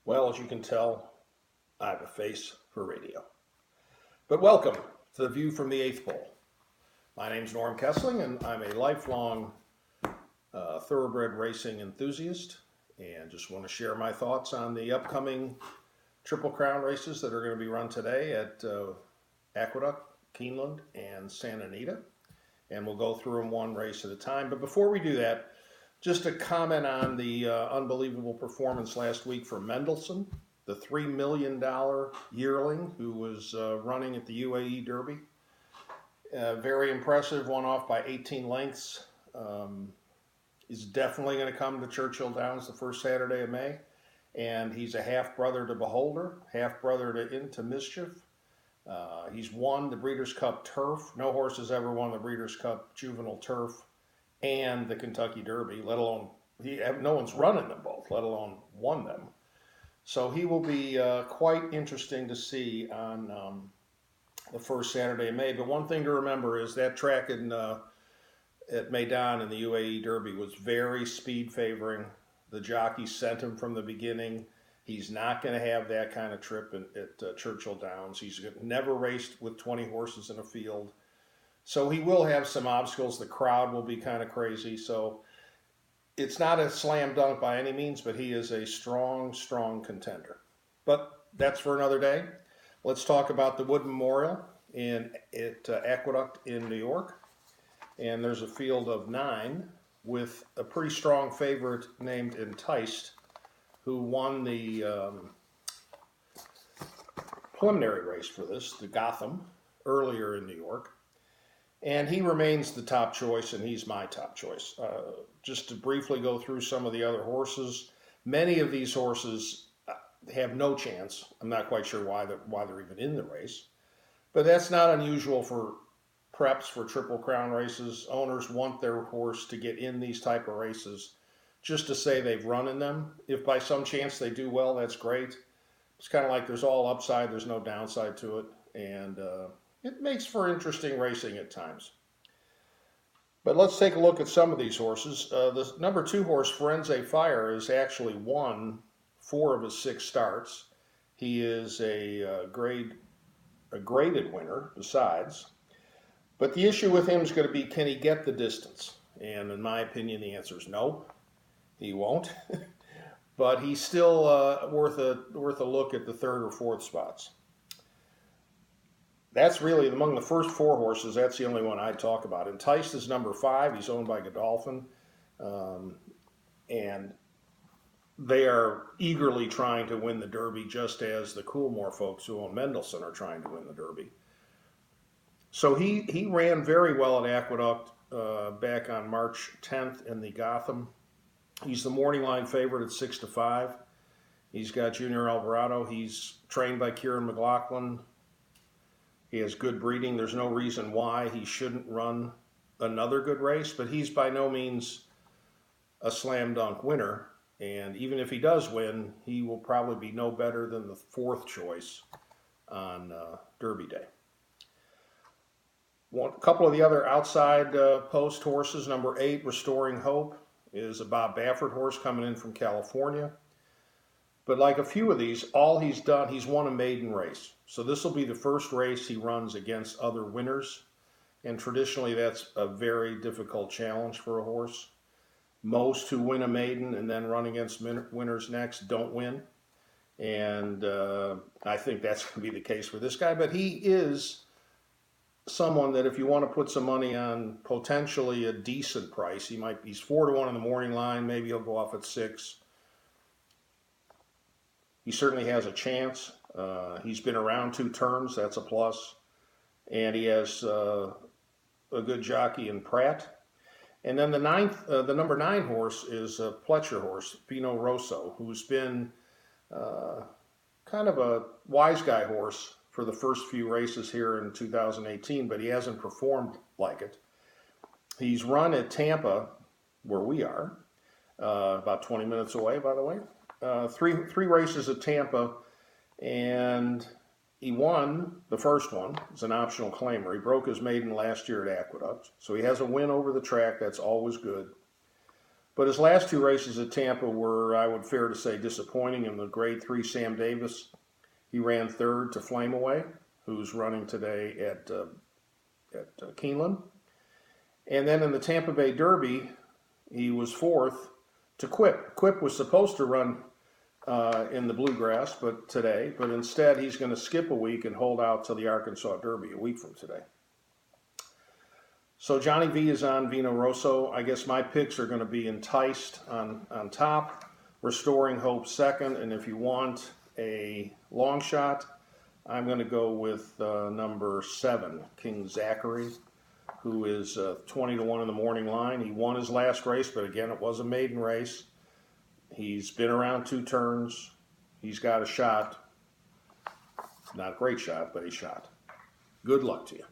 Well, as you can tell, I have a face for radio. But welcome to The View from the Eighth Pole. My name's Norm Kessling, and I'm a lifelong thoroughbred racing enthusiast, and just want to share my thoughts on the upcoming Triple Crown races that are going to be run today at Aqueduct, Keeneland, and Santa Anita. And we'll go through them one race at a time. But before we do that, just a comment on the unbelievable performance last week for Mendelssohn, the $3 million yearling who was running at the UAE Derby. Very impressive, won off by 18 lengths. He's definitely going to come to Churchill Downs the first Saturday of May. And he's a half-brother to Beholder, half-brother to Into Mischief. He's won the Breeders' Cup Turf. No horse has ever won the Breeders' Cup Juvenile Turf and the Kentucky Derby, let alone, no one's running them both, let alone won them. So he will be quite interesting to see on the first Saturday of May. But one thing to remember is that track at Meydan in the UAE Derby was very speed favoring. The jockey sent him from the beginning. He's not going to have that kind of trip at Churchill Downs. He's never raced with 20 horses in a field. So he will have some obstacles. The crowd will be kind of crazy. So it's not a slam dunk by any means, but he is a strong, strong contender. But that's for another day. Let's talk about the Wood Memorial at Aqueduct in New York. And there's a field of 9 with a pretty strong favorite named Enticed, who won the preliminary race for this, the Gotham, earlier in New York. And he remains the top choice, and he's my top choice. Just to briefly go through some of the other horses, many of these horses have no chance. I'm not quite sure why they're even in the race. But that's not unusual for preps for Triple Crown races. Owners want their horse to get in these type of races just to say they've run in them. If by some chance they do well, that's great. It's kind of like there's all upside, there's no downside to it. And it makes for interesting racing at times. But let's take a look at some of these horses. The number 2 horse, Firenze Fire, has actually won 4 of his 6 starts. He is a graded winner besides. But the issue with him is going to be, can he get the distance? And in my opinion, the answer is no, he won't. But he's still worth a look at the 3rd or 4th spots. That's really, among the first 4 horses, that's the only one I'd talk about. Enticed is number 5. He's owned by Godolphin. And they are eagerly trying to win the Derby, just as the Coolmore folks who own Mendelssohn are trying to win the Derby. So he ran very well at Aqueduct back on March 10th in the Gotham. He's the morning line favorite at 6-5. He's got Junior Alvarado. He's trained by Kieran McLaughlin. He has good breeding. There's no reason why he shouldn't run another good race, but he's by no means a slam dunk winner. And even if he does win, he will probably be no better than the 4th choice on Derby Day. A couple of the other outside post horses. Number 8, Restoring Hope, is a Bob Baffert horse coming in from California. But like a few of these, all he's done, he's won a maiden race. So this will be the first race he runs against other winners. And traditionally, that's a very difficult challenge for a horse. Most who win a maiden and then run against winners next don't win. And I think that's going to be the case for this guy. But he is someone that if you want to put some money on potentially a decent price, he's 4-1 in the morning line. Maybe he'll go off at 6. He certainly has a chance. He's been around 2 terms. That's a plus. And he has a good jockey in Pratt. And then the number 9 horse is a Pletcher horse, Pino Rosso, who's been kind of a wise guy horse for the first few races here in 2018, but he hasn't performed like it. He's run at Tampa, where we are, about 20 minutes away, by the way. Three races at Tampa, and he won the first one. It's an optional claimer. He broke his maiden last year at Aqueduct, so he has a win over the track. That's always good. But his last two races at Tampa were, I would fair to say, disappointing. In the Grade 3 Sam Davis, he ran third to Flame Away, who's running today at Keeneland. And then in the Tampa Bay Derby, he was fourth to Quip. Quip was supposed to run in the Bluegrass today, but instead he's going to skip a week and hold out till the Arkansas Derby a week from today. So Johnny V is on Vino Rosso. I guess my picks are going to be Enticed on top, Restoring Hope second, and if you want a long shot, I'm going to go with number 7, King Zachary, who is 20-1 in the morning line. He won his last race, but again, it was a maiden race. He's been around 2 turns. He's got a shot. Not a great shot, but a shot. Good luck to you.